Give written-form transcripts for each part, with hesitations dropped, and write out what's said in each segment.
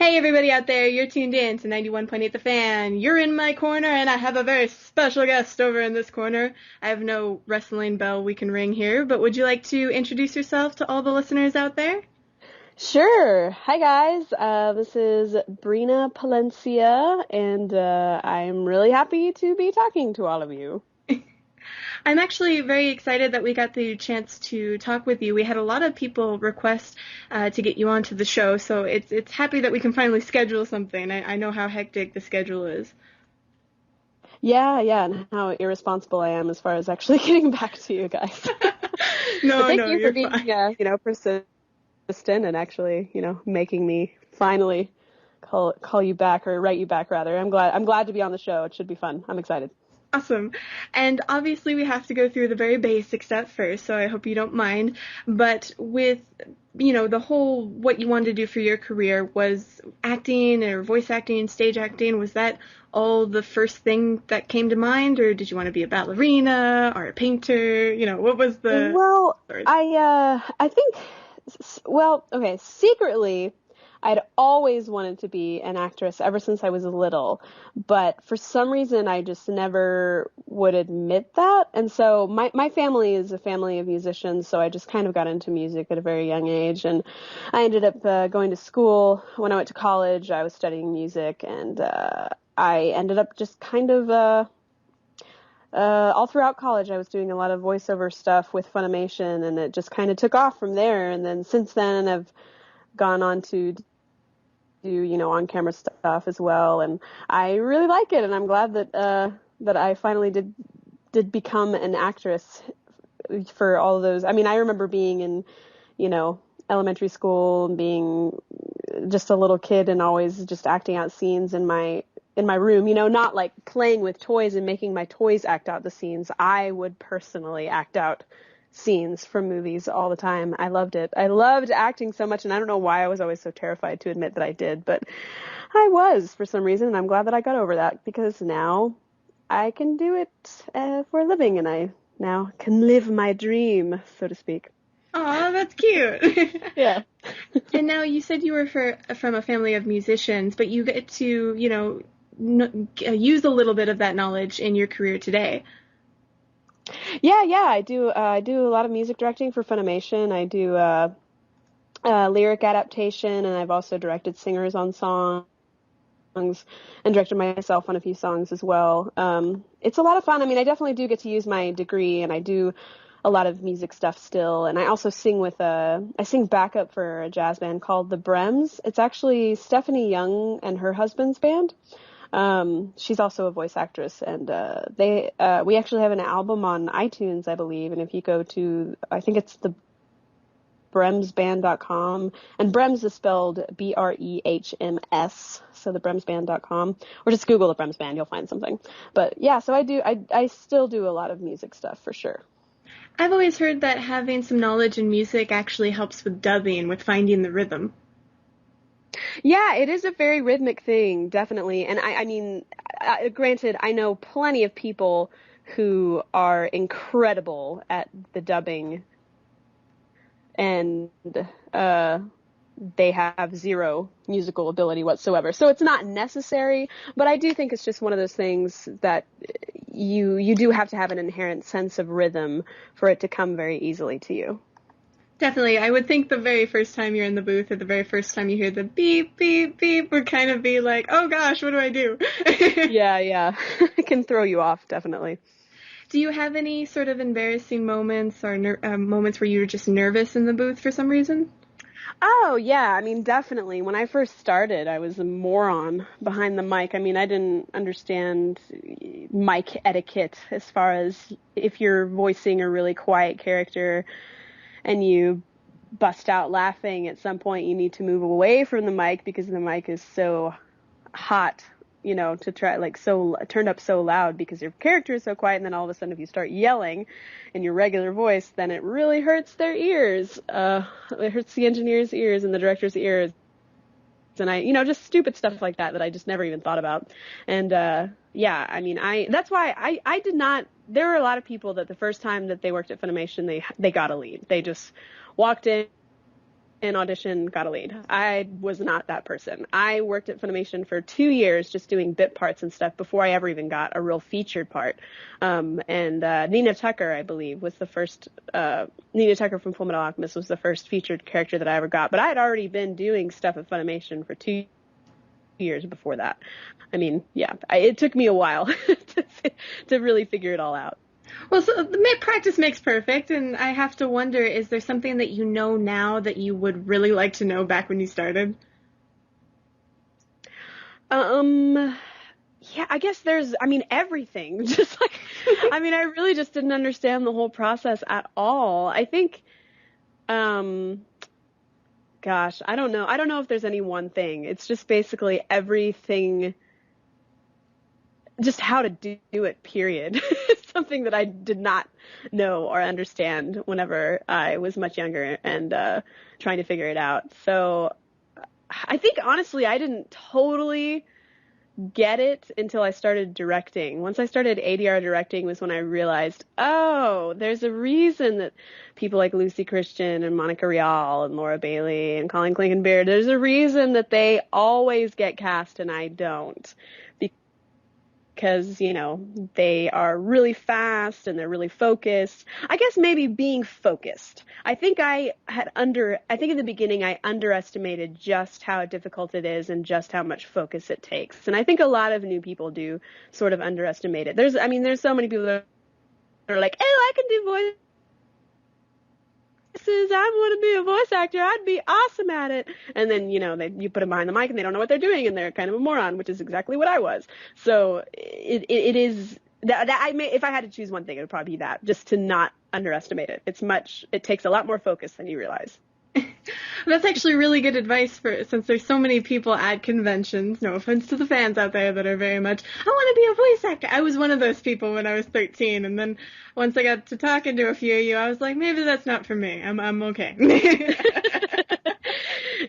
Hey everybody out there, you're tuned in to 91.8 The Fan. You're in my corner and I have a very special guest over in this corner. I have no wrestling bell we can ring here, but would you like to introduce yourself to all the listeners out there? Sure. Hi guys. This is Brina Palencia, and I'm really happy to be talking to all of you. I'm actually very excited that we got the chance to talk with you. We had a lot of people request to get you onto the show, so it's happy that we can finally schedule something. I know how hectic the schedule is. Yeah, and how irresponsible I am as far as actually getting back to you guys. But No, thank no, you for you're being, fine. persistent and actually, making me finally call you back or write you back rather. I'm glad to be on the show. It should be fun. I'm excited. Awesome. And obviously we have to go through the very basic stuff first, so I hope you don't mind. But with, the whole what you wanted to do for your career was acting or voice acting, stage acting, was that all the first thing that came to mind, or did you want to be a ballerina or a painter? What was the Well, story? I think, okay, secretly, I'd always wanted to be an actress ever since I was little, but for some reason I just never would admit that. And so my family is a family of musicians, so I just kind of got into music at a very young age, and I ended up going to school. When I went to college, I was studying music, and I ended up just kind of all throughout college, I was doing a lot of voiceover stuff with Funimation, and it just kind of took off from there. And then since then, I've gone on to do, on-camera stuff as well, and I really like it. And I'm glad that I finally did become an actress for all of those. I mean, I remember being in, elementary school and being just a little kid and always just acting out scenes in my room, not like playing with toys and making my toys act out the scenes. I would personally act out scenes from movies all the time. I loved it. I loved acting so much, and I don't know why I was always so terrified to admit that I did, but I was for some reason, and I'm glad that I got over that, because now I can do it for a living, and I now can live my dream, so to speak. Aw, that's cute. Yeah. And now you said you were from a family of musicians, but you get to, use a little bit of that knowledge in your career today. Yeah, I do a lot of music directing for Funimation. I do lyric adaptation, and I've also directed singers on songs and directed myself on a few songs as well. It's a lot of fun. I mean, I definitely do get to use my degree, and I do a lot of music stuff still. And I also sing I sing backup for a jazz band called the Brems. It's actually Stephanie Young and her husband's band. She's also a voice actress, and we actually have an album on iTunes, I believe. And if you go to, I think it's the bremsband.com, and Brems is spelled BREHMS, so the bremsband.com, or just Google the Brems Band, you'll find something. But yeah, so I still do a lot of music stuff for sure. I've always heard that having some knowledge in music actually helps with dubbing, with finding the rhythm. Yeah, it is a very rhythmic thing, definitely. And I mean, granted, I know plenty of people who are incredible at the dubbing, and they have zero musical ability whatsoever. So it's not necessary, but I do think it's just one of those things that you do have to have an inherent sense of rhythm for it to come very easily to you. Definitely. I would think the very first time you're in the booth or the very first time you hear the beep, beep, beep would kind of be like, oh gosh, what do I do? Yeah. It can throw you off, definitely. Do you have any sort of embarrassing moments or moments where you were just nervous in the booth for some reason? Oh, yeah. I mean, definitely. When I first started, I was a moron behind the mic. I mean, I didn't understand mic etiquette as far as if you're voicing a really quiet character and you bust out laughing, at some point you need to move away from the mic because the mic is so hot, to try, like, so turned up so loud because your character is so quiet, and then all of a sudden if you start yelling in your regular voice, then it really hurts their ears. It hurts the engineer's ears and the director's ears. And just stupid stuff like that I just never even thought about. And, yeah, I mean, that's why I did not, there were a lot of people that the first time that they worked at Funimation, they got a lead. They just walked in an audition, got a lead. I was not that person. I worked at Funimation for 2 years just doing bit parts and stuff before I ever even got a real featured part. And Nina Tucker, I believe, was the first, Nina Tucker from Fullmetal Alchemist was the first featured character that I ever got. But I had already been doing stuff at Funimation for 2 years before that. I mean, yeah, it took me a while to really figure it all out. Well, so practice makes perfect, and I have to wonder, is there something that you know now that you would really like to know back when you started? Yeah, I guess everything. Just like, I really just didn't understand the whole process at all. I think, gosh, I don't know. I don't know if there's any one thing. It's just basically everything, just how to do it, period. Something that I did not know or understand whenever I was much younger and trying to figure it out. So I think, honestly, I didn't totally get it until I started directing. Once I started ADR directing was when I realized, oh, there's a reason that people like Lucy Christian and Monica Rial and Laura Bailey and Colin Clinkenbeard, there's a reason that they always get cast and I don't. Because, they are really fast and they're really focused. I guess maybe being focused. I think in the beginning I underestimated just how difficult it is and just how much focus it takes. And I think a lot of new people do sort of underestimate it. There's so many people that are like, oh, I can do voice. I want to be a voice actor. I'd be awesome at it. And then, you put them behind the mic and they don't know what they're doing and they're kind of a moron, which is exactly what I was. So it is that if I had to choose one thing, it would probably be that, just to not underestimate it. It takes a lot more focus than you realize. That's actually really good advice since there's so many people at conventions. No offense to the fans out there that are very much, I want to be a voice actor. I was one of those people when I was 13, and then once I got to talking to a few of you, I was like, maybe that's not for me. I'm okay.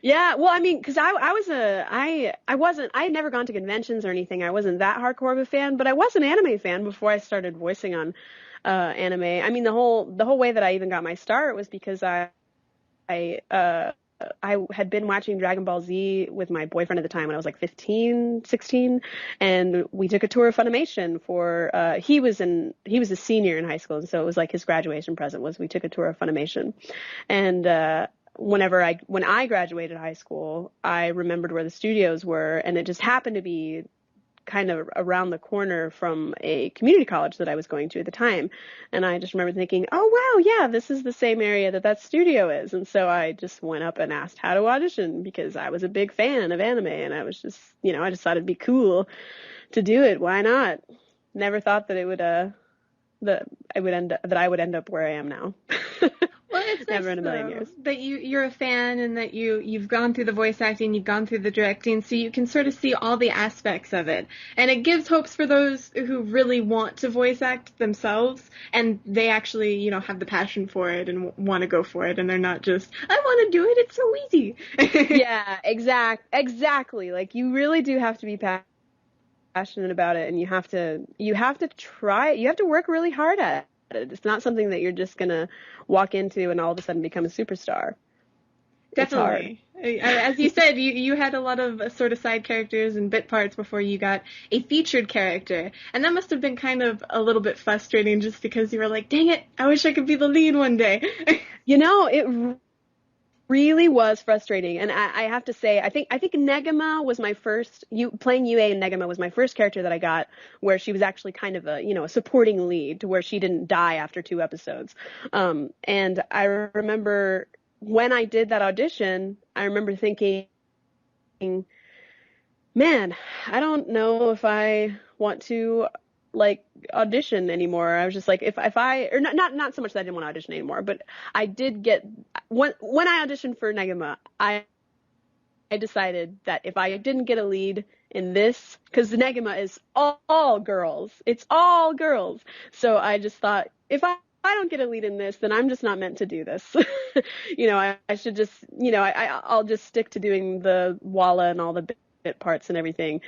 Yeah, well, because I had never gone to conventions or anything. I wasn't that hardcore of a fan, but I was an anime fan before I started voicing on anime. The whole way that I even got my start was because I had been watching Dragon Ball Z with my boyfriend at the time when I was like 15, 16, and we took a tour of Funimation he was a senior in high school, and so it was like his graduation present was we took a tour of Funimation. And when I graduated high school, I remembered where the studios were, and it just happened to be kind of around the corner from a community college that I was going to at the time. And I just remember thinking, oh, wow, yeah, this is the same area that studio is. And so I just went up and asked how to audition because I was a big fan of anime. And I was just, I just thought it'd be cool to do it. Why not? Never thought that I would end up where I am now. Well, it's never in a million years. That you're a fan and that you've gone through the voice acting, you've gone through the directing, so you can sort of see all the aspects of it. And it gives hopes for those who really want to voice act themselves and they actually, have the passion for it and want to go for it, and they're not just, I want to do it, it's so easy. Yeah, exactly. Like, you really do have to be passionate about it, and you have to work really hard at it. It's not something that you're just going to walk into and all of a sudden become a superstar. Definitely. As you said, you had a lot of sort of side characters and bit parts before you got a featured character. And that must have been kind of a little bit frustrating just because you were like, dang it, I wish I could be the lead one day. It really was frustrating. And I have to say, I think Negima was my first, playing Yue in Negima was my first character that I got where she was actually kind of a supporting lead, to where she didn't die after 2 episodes. And I remember when I did that audition, I remember thinking, man, I don't know if I want to audition anymore. I was just like, if I, or not so much that I didn't want to audition anymore, but I did get, when I auditioned for Negima, I decided that if I didn't get a lead in this, because Negima is all girls, it's all girls. So I just thought, if I don't get a lead in this, then I'm just not meant to do this. I should just, I'll just stick to doing the Walla and all the bit parts and everything.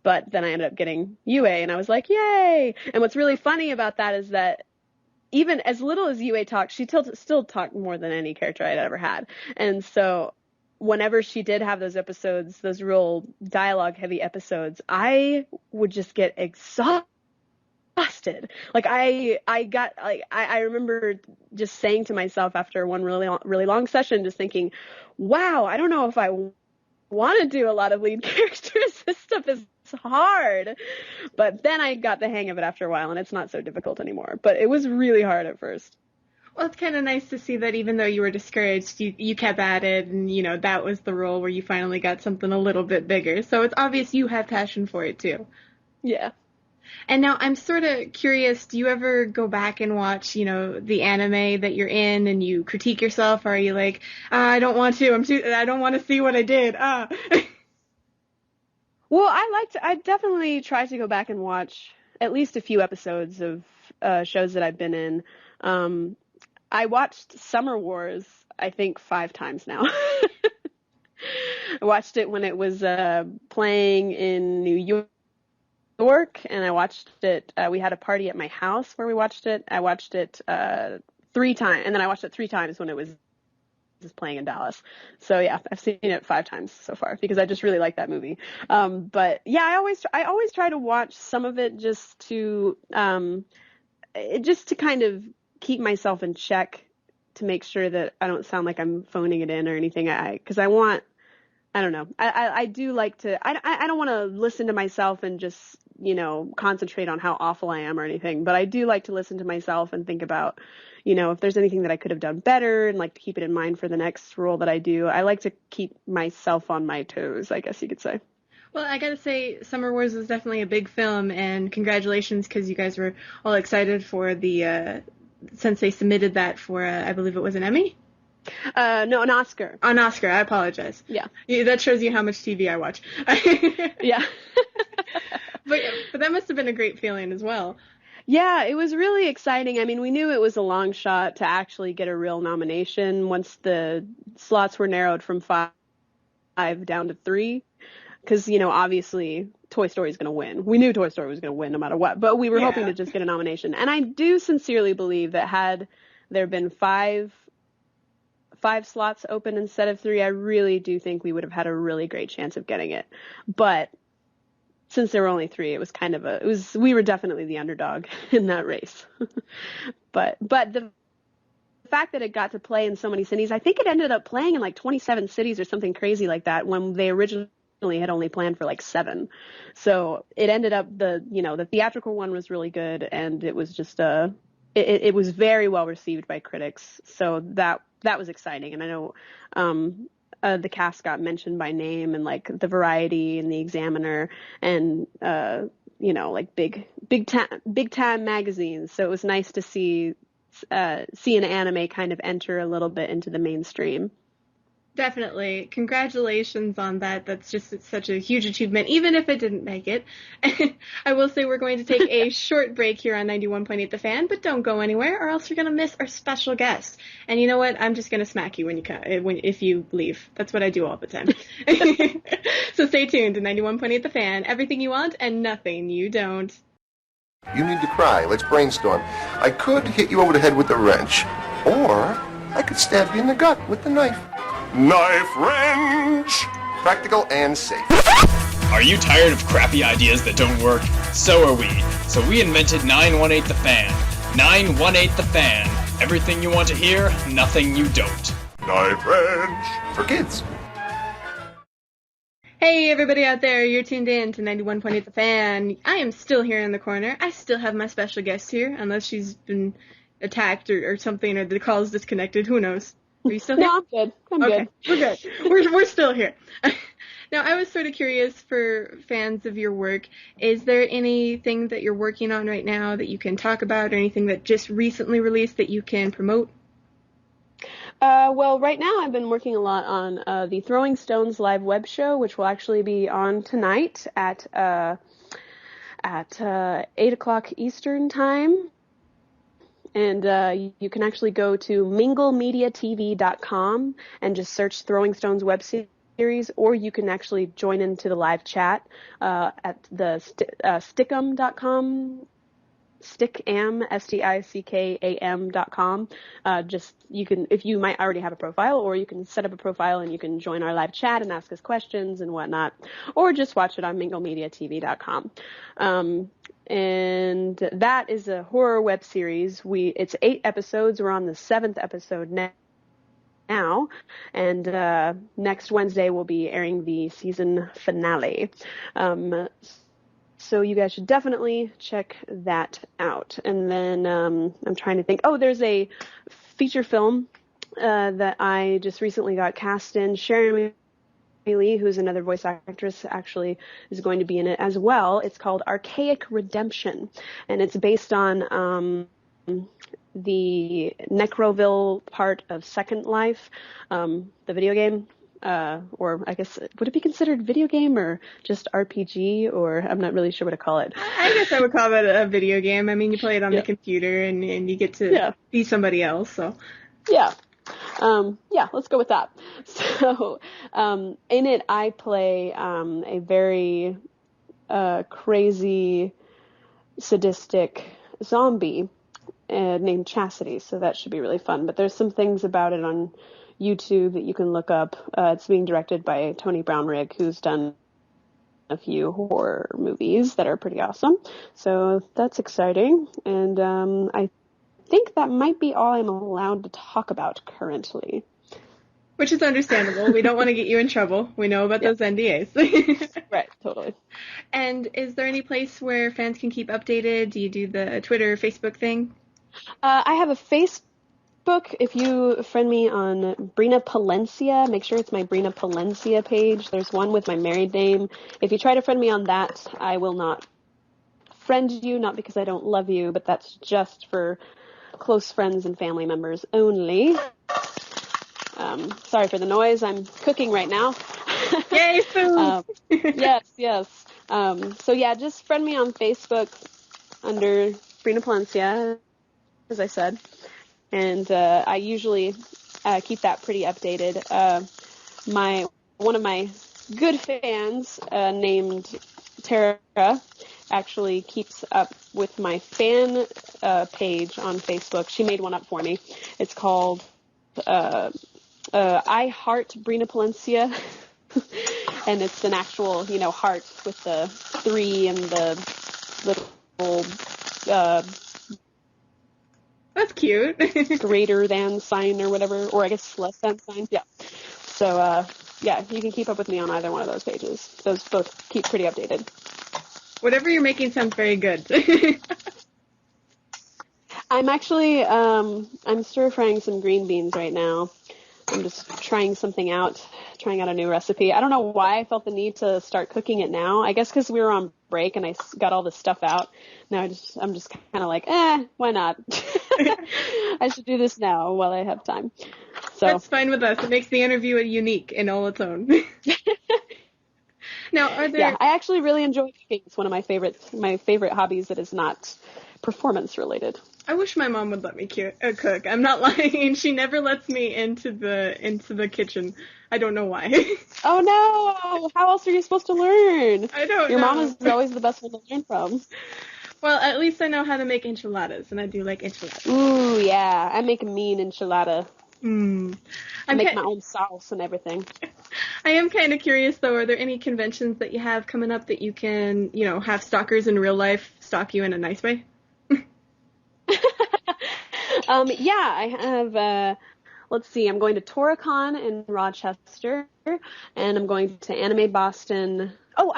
But then I ended up getting Yue, and I was like, yay! And what's really funny about that is that even as little as Yue talked, she still talked more than any character I'd ever had. And so whenever she did have those episodes, those real dialogue heavy episodes, I would just get exhausted. Like I remember just saying to myself after one really long session, just thinking, wow, I don't know if I want to do a lot of lead characters. This stuff is hard. But then I got the hang of it after a while, and it's not so difficult anymore. But it was really hard at first. Well, it's kind of nice to see that even though you were discouraged, you kept at it, and, that was the role where you finally got something a little bit bigger. So it's obvious you have passion for it, too. Yeah. And now I'm sort of curious, do you ever go back and watch, the anime that you're in and you critique yourself? Or are you like, I don't want to, I don't want to see what I did. Well, I definitely try to go back and watch at least a few episodes of shows that I've been in. I watched Summer Wars, I think 5 times now. I watched it when it was playing in New York, and I watched it. We had a party at my house where we watched it. I watched it 3 times, and then I watched it 3 times when it was playing in Dallas. So yeah, I've seen it 5 times so far because I just really like that movie. But yeah, I always try to watch some of it just to kind of keep myself in check, to make sure that I don't sound like I'm phoning it in or anything. Because I don't know. I do like to, I don't want to listen to myself and just, concentrate on how awful I am or anything, but I do like to listen to myself and think about, if there's anything that I could have done better, and like to keep it in mind for the next role that I do. I like to keep myself on my toes, I guess you could say. Well, I gotta say, Summer Wars was definitely a big film, and congratulations, because you guys were all excited for since they submitted that for, I believe it was an Emmy? No, an Oscar. An Oscar, I apologize. Yeah. That shows you how much TV I watch. Yeah. But that must have been a great feeling as well. Yeah, it was really exciting. I mean, we knew it was a long shot to actually get a real nomination once the slots were narrowed from 5 down to 3. Because, obviously Toy Story is going to win. We knew Toy Story was going to win no matter what, but we were hoping to just get a nomination. And I do sincerely believe that had there been 5 slots open instead of 3, I really do think we would have had a really great chance of getting it. But since there were only 3, it was kind of we were definitely the underdog in that race. But the fact that it got to play in so many cities, I think it ended up playing in like 27 cities or something crazy like that, when they originally had only planned for like 7. So it ended up the theatrical one was really good, and it was just it was very well received by critics. So that was exciting. And I know the cast got mentioned by name in like the Variety and the Examiner, and like big time magazines. So it was nice to see an anime kind of enter a little bit into the mainstream. Definitely. Congratulations on that. That's just such a huge achievement, even if it didn't make it. I will say we're going to take a short break here on 91.8 The Fan, but don't go anywhere or else you're going to miss our special guest. And you know what? I'm just going to smack you if you leave. That's what I do all the time. So stay tuned to 91.8 The Fan. Everything you want and nothing you don't. You need to cry. Let's brainstorm. I could hit you over the head with a wrench, or I could stab you in the gut with the knife. Knife wrench! Practical and safe. Are you tired of crappy ideas that don't work? So are we. So we invented 918 The Fan. 918 The Fan. Everything you want to hear, nothing you don't. Knife wrench! For kids. Hey everybody out there, you're tuned in to 91.8 The Fan. I am still here in the corner. I still have my special guest here, unless she's been attacked or something, or the call's disconnected. Who knows? Are you still here? No, I'm good. I'm okay, good. We're good. We're still here. Now, I was sort of curious, for fans of your work, is there anything that you're working on right now that you can talk about, or anything that just recently released that you can promote? Well, right now I've been working a lot on the Throwing Stones live web show, which will actually be on tonight at 8 o'clock Eastern time. And you can actually go to minglemediatv.com and just search Throwing Stones web series, or you can actually join into the live chat at the stickum.com stickam, stickam.com. You can, if you might already have a profile, or you can set up a profile and you can join our live chat and ask us questions and whatnot, or just watch it on minglemediatv.com. And that is a horror web series. It's 8 episodes. We're on the 7th episode now, and next Wednesday we'll be airing the season finale. So you guys should definitely check that out. And then I'm trying to think. Oh, there's a feature film that I just recently got cast in. Sharon Lee, who's another voice actress, actually is going to be in it as well. It's called Archaic Redemption, and it's based on the Necroville part of Second Life, the video game, or I guess, would it be considered video game or just RPG, or I'm not really sure what to call it. I guess I would call it a video game. I mean, you play it on the computer and you get to be somebody else, so. Yeah. Let's go with that. So, in it, I play a very crazy, sadistic zombie named Chastity, so that should be really fun. But there's some things about it on YouTube that you can look up. It's being directed by Tony Brownrigg, who's done a few horror movies that are pretty awesome. So that's exciting, and I think that might be all I'm allowed to talk about currently. Which is understandable. We don't want to get you in trouble. We know about those NDAs. Right, totally. And is there any place where fans can keep updated? Do you do the Twitter, Facebook thing? I have a Facebook. If you friend me on Brina Palencia, make sure it's my Brina Palencia page. There's one with my married name. If you try to friend me on that, I will not friend you, not because I don't love you, but that's just for close friends and family members only. Sorry for the noise. I'm cooking right now. Yay, food! Yes. So yeah, just friend me on Facebook under Brina Palencia, as I said. And I usually keep that pretty updated. One of my good fans named Tara actually keeps up with my fan page on Facebook. She made one up for me. It's called I Heart Brina Palencia. And it's an actual, heart with the 3 and the little that's cute. greater than sign or whatever, or I guess less than sign. Yeah. So, you can keep up with me on either one of those pages. Those both keep pretty updated. Whatever you're making sounds very good. I'm actually, I'm stir-frying some green beans right now. I'm just trying out a new recipe. I don't know why I felt the need to start cooking it now. I guess because we were on break and I got all this stuff out. Now I'm just kind of like, why not? I should do this now while I have time. So that's fine with us. It makes the interview unique in all its own. Now, are there? Yeah, I actually really enjoy cooking. It's one of my favorite hobbies that is not performance related. I wish my mom would let me cook. I'm not lying. She never lets me into the kitchen. I don't know why. Oh no! How else are you supposed to learn? I don't know. Your mom is always the best one to learn from. Well, at least I know how to make enchiladas, and I do like enchiladas. Ooh, yeah. I make a mean enchilada. I make my own sauce and everything. I am kind of curious, though. Are there any conventions that you have coming up that you can, have stalkers in real life stalk you in a nice way? I have, let's see, I'm going to Toricon in Rochester, and I'm going to Anime Boston. Oh,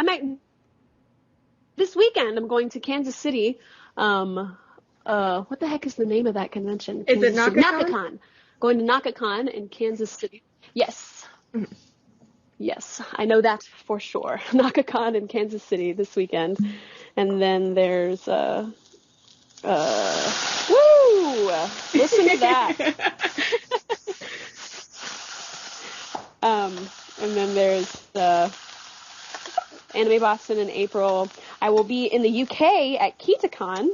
this weekend I'm going to Kansas City. What the heck is the name of that convention? Is it NakaCon? Going to NakaCon in Kansas City. Yes. Mm-hmm. Yes, I know that for sure. NakaCon in Kansas City this weekend. And then there's, woo! Listen to that. And then there's Anime Boston in April. I will be in the UK at KitaCon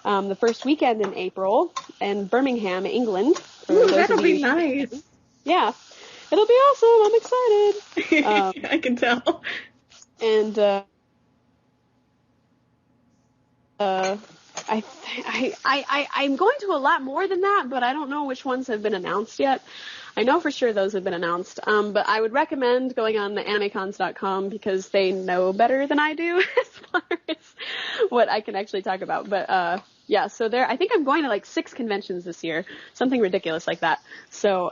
the first weekend in April in Birmingham, England. Ooh, that'll be nice. Yeah. It'll be awesome. I'm excited. I can tell. And I'm going to a lot more than that, but I don't know which ones have been announced yet. I know for sure those have been announced. But I would recommend going on the animecons.com because they know better than I do as far as what I can actually talk about. But yeah, so I think I'm going to like 6 conventions this year, something ridiculous like that. So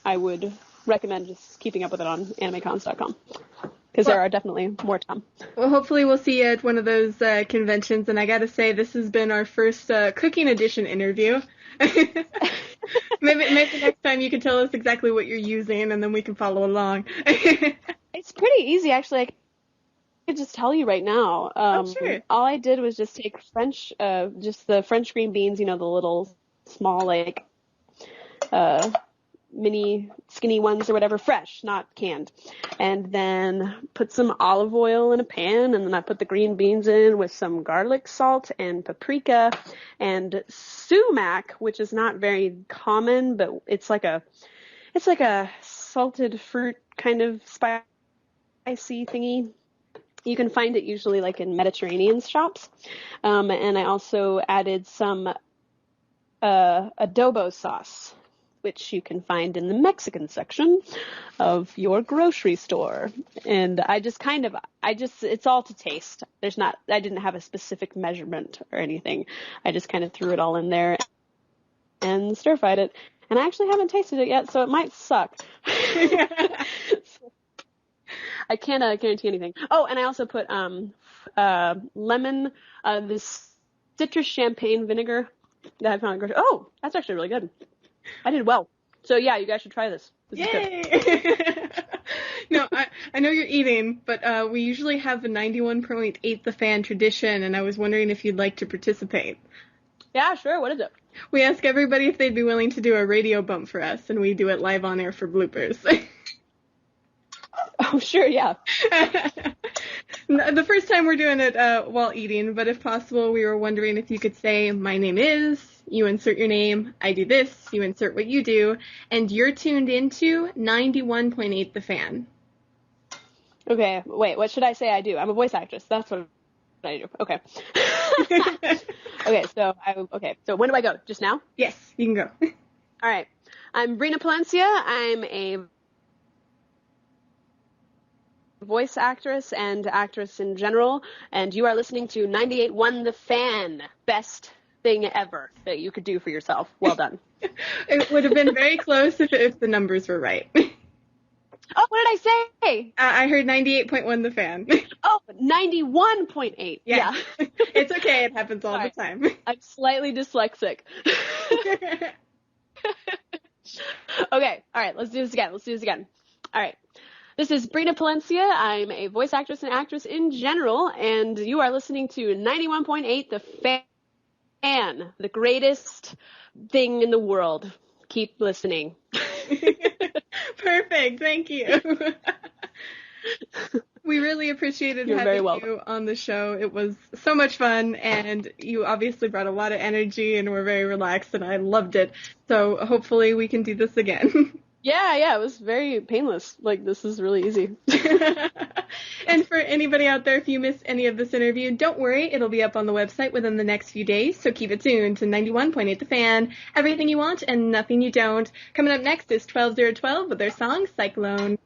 I would recommend just keeping up with it on animecons.com. Because there are definitely more to come. Well, hopefully we'll see you at one of those conventions. And I got to say, this has been our first cooking edition interview. maybe next time you can tell us exactly what you're using, and then we can follow along. It's pretty easy, actually. I could just tell you right now. Sure. All I did was just take just the French green beans, the little small, like, mini skinny ones or whatever, fresh, not canned, and then put some olive oil in a pan, and then I put the green beans in with some garlic salt and paprika and sumac, which is not very common, but it's like a salted fruit kind of spicy thingy. You can find it usually like in Mediterranean shops. And I also added some adobo sauce, which you can find in the Mexican section of your grocery store. And it's all to taste. I didn't have a specific measurement or anything. I just kind of threw it all in there and stir-fried it. And I actually haven't tasted it yet, so it might suck. I can't guarantee anything. Oh, and I also put lemon, this citrus champagne vinegar that I found in grocery. Oh, that's actually really good. I did well. So yeah, you guys should try this. This Yay! Is good. No, I know you're eating, but we usually have a 91.8 The Fan tradition, and I was wondering if you'd like to participate. Yeah, sure. What is it? We ask everybody if they'd be willing to do a radio bump for us, and we do it live on air for bloopers. Oh, sure, yeah. The first time we're doing it while eating, but if possible, we were wondering if you could say, my name is, you insert your name, I do this, you insert what you do, and you're tuned into 91.8 The Fan. Okay, wait, what should I say I do? I'm a voice actress. That's what I do. Okay. So when do I go? Just now? Yes, you can go. All right. I'm Brina Palencia. I'm a voice actress and actress in general, and you are listening to 98.1 The Fan. Best thing ever that you could do for yourself. Well done. It would have been very close if the numbers were right. Oh, what did I say? I heard 98.1 The Fan. Oh, 91.8. Yeah. It's okay. It happens all the time. I'm slightly dyslexic. Okay. All right. Let's do this again. All right. This is Brina Palencia. I'm a voice actress and actress in general, and you are listening to 91.8 The Fan, the greatest thing in the world. Keep listening. Perfect. Thank you. We really appreciated having you on the show. It was so much fun, and you obviously brought a lot of energy and were very relaxed, and I loved it. So hopefully we can do this again. Yeah, it was very painless. Like, this is really easy. And for anybody out there, if you missed any of this interview, don't worry. It'll be up on the website within the next few days, so keep it tuned to 91.8 The Fan. Everything you want and nothing you don't. Coming up next is 12012 with their song, Cyclone.